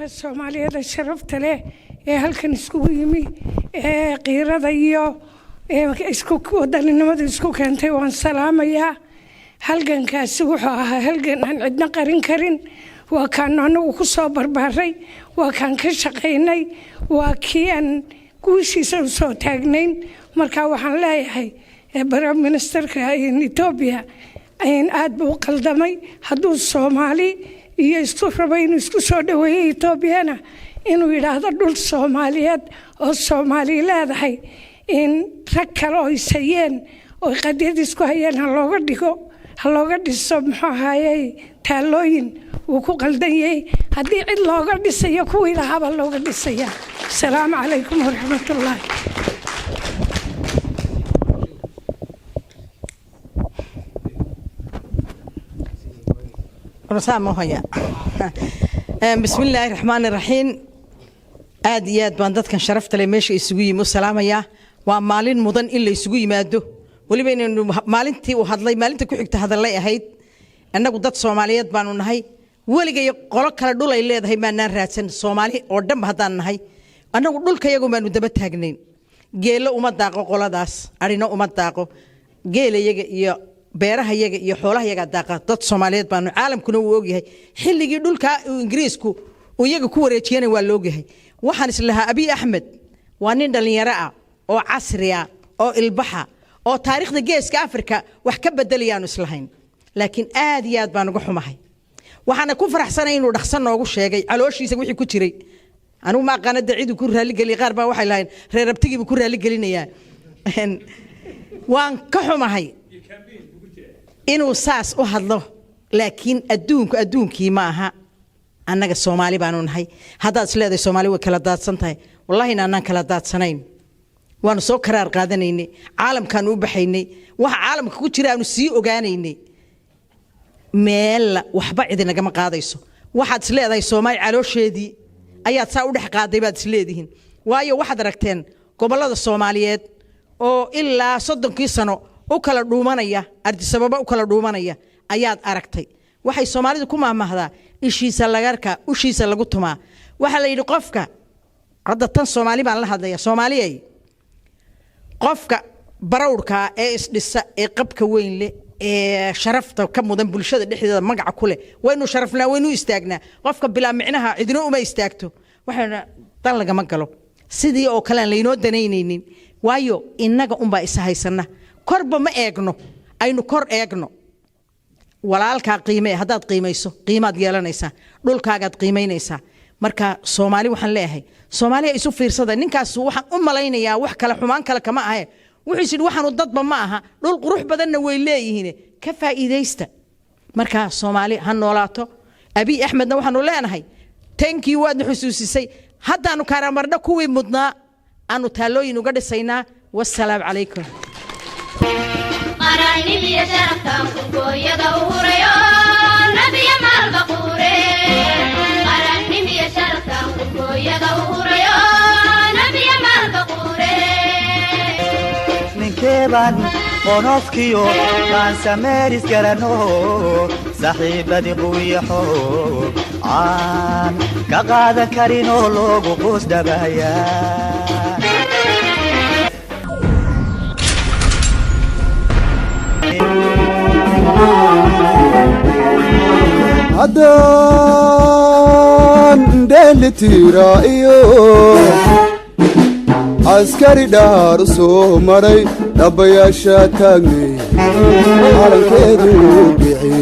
Soomaaliyeed sharafta leh ee halkan iskugu yimi ee qiirada iyo isku wadaninimada isku keentay waan salaamayaa halgankaasi wuxuu ahaa halgan aan cidna qarin karin waa kaan anagu ku soo barbaaray waa kaan ka shaqaynay waa kii aan guushiisa u soo taagnayn marka waxaan leeyahay Prime Ministerka Ethiopia aad buu qaldamay hadduu Soomaali iyo isku rabay inuu isku soo dhaweeyay Ethiopiana inuu yiraahdo dhul Soomaaliyeed oo Soomaali leedahay in rag kale oo isayeen oo qadiyad isku hayeen looga dhiso muxuu ahaayay taalooyin uu ku qaldan yahay haddii cid looga dhisayo kuwii lahaaba looga dhisaya. Assalaamu calaykum waraxmatullaahi. بسم الله الرحمن الرحيم آديات باندات كان شرفت لي ماشي يسوي مسلامة يا ومالين مدن إلا يسوي ماده ولي بين إنه مالنتي وهذا مالنتي كحكت هذا اللي هيد أنا قدرت صوماليات بانون هاي ولي جاي قلق كلا دولا اللي هذا هي ما نراتن صومالي أردم هذان هاي أنا قدول كي يجوا منو دبت هجنين جيل وما داقو قلا داس أرينا وما داقو جيل يجي beeraha iyaga iyo xoolaha iyaga daaqa dad Soomaaliyeed baan caalamkuna u ogyahay xilligii dhulka Ingiriisku oo iyaga ku wareejiyeen waa loo ogyahay waxaan islahaa Abiy Ahmed waa nin dhalinyaro ah oo casri ah oo ilbaxa oo taariikhda geeska Afrika wax ka bedelayaan islahayn laakiin aad iyo aad baan uga xumahay waxaan ku faraxsanahay inuu dhaqsan noogu sheegay calooshiisa wixii ku jiray anigu ma aqaanada cid ku raali gali qaar baa waxay lahayn reer abtigiiba ku raali galinayaan waan ka xumahay inuu saas u hadlo laakiin adduunkii ma aha annaga Soomaali baanu nahay haddaad isleedahay Soomaali way kala daadsan tahay wallahi inaan kala daadsanayn waanu soo qaraar qaadanaynay caalamkan u baxaynay waxa caalamka ku jira aanu sii ogaanaynay meel waxba cid naga ma qaadayso waxaad isleedahay Soomaali caloosheedii ayaad saa u dhex qaaday baad isleedihiin waayo waxaad aragteen gobolada Soomaaliyeed oo ilaa 30 sano u kala dhuumanaya ardisababa u kala dhuumanaya ayaad aragtay waxay Soomaalidu ku maahmaahdaa ishiisa lagarka ushiisa lagu tumaa waxa la yiri qofka hadda tan Soomaali baan la hadlaya Soomaaliyay qofka barawrka ee isdhisa ee qabka weyn leh ee sharafta ka mudan bulshada dhexdeeda magac ku leh waynu sharafnaa waynu istaagnaa qofka bilaa micnaha cidina uma istaagto waxaana tan laga ma galo sidii oo kale aan leeynoo danaynaynin waayo inaga umba isahaysana korba ma eegno aynu kor eegno walaalka qiimee hadaad qiimeyso qiimaad yeelanaysa dhulkaagaad qiimeynaysa marka Soomaali waxaan leeyahay Soomaaliya isu fiirsada ninkaas waxaan u malaynayaa wax kala xumaan kala kama ahay wuxuu sidii waxaan dadba ma aha dhul qurux badanna way leeyihiin ka faa'iideysta marka Soomaali ha noolaato Abiy Ahmedna waxaanu leenahay thank you waad xusuusisay haddaanu kaaramarna kuwii mudnaa aanu taalooyin uga dhisaynaa wassalaam calaykum قراني بي شرفتان كوكويدا وهوريو نبي مال بقوري قراني بي شرفتان كوكويدا وهوريو نبي مال بقوري من كيبان قنوفكيو كان سميريس كرانو صاحبتي قويحو عان كقادا كارينو لوغو قوس دبايا haddaan dheelitiraaiyo askari dhaar u soo maray dhabayaasha taagnay calankeedu bixi